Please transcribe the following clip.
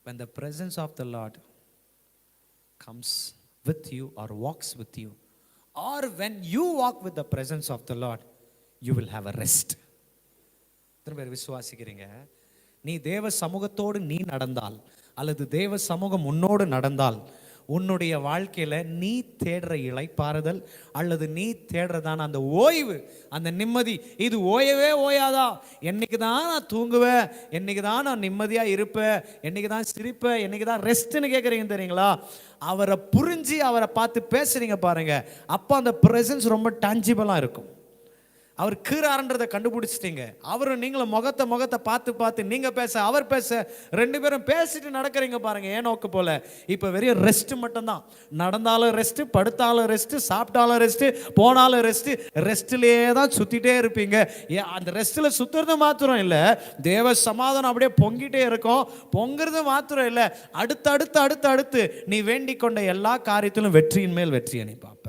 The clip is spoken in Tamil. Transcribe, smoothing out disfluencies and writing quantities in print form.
when the presence of the Lord comes with you or walks with you, or when you walk with the presence of the Lord, you will have a rest. எத்தனை பேர் விசுவாசிக்கிறீங்க? நீ தேவ சமூகத்தோடு நீ நடந்தால், அல்லது தேவ சமூகம் உன்னோடு நடந்தால், உன்னுடைய வாழ்க்கையில நீ தேடுற இளைப்பாறுதல் அல்லது நீ தேடுறதான அந்த ஓய்வு, அந்த நிம்மதி, இது ஓயவே ஓயாதா. என்னைக்கு தான் நான் தூங்குவேன், என்னைக்கு தான் நான் நிம்மதியா இருப்பேன், என்னைக்கு தான் சிரிப்பேன், என்னைக்கு தான் ரெஸ்ட்னு கேட்குறீங்க தெரியுங்களா? அவரை புரிஞ்சு அவரை பார்த்து பேசுறீங்க பாருங்க, அப்போ அந்த பிரசன்ஸ் ரொம்ப டான்ஜிபிளா இருக்கும். அவர் கீறாருன்றதை கண்டுபிடிச்சிட்டீங்க. அவரும் நீங்களும் முகத்தை பார்த்து நீங்க பேச அவர் பேச, ரெண்டு பேரும் பேசிட்டு நடக்கிறீங்க பாருங்க, ஏன் நோக்கு போல. இப்போ வெறும் ரெஸ்ட் மட்டும்தான். நடந்தாலும் ரெஸ்ட், படுத்தாலும் ரெஸ்ட், சாப்பிட்டாலும் ரெஸ்ட், போனாலும் ரெஸ்ட், ரெஸ்ட்லேயே தான் சுத்திட்டே இருப்பீங்க. அந்த ரெஸ்ட்ல சுத்துறது மாத்திரம் இல்லை, தேவ சமாதானம் அப்படியே பொங்கிட்டே இருக்கும். பொங்குறது மாத்திரம் இல்லை, அடுத்து நீ வேண்டிக் கொண்ட எல்லா காரியத்திலும் வெற்றியின் மேல் வெற்றியை நீ பார்ப்ப.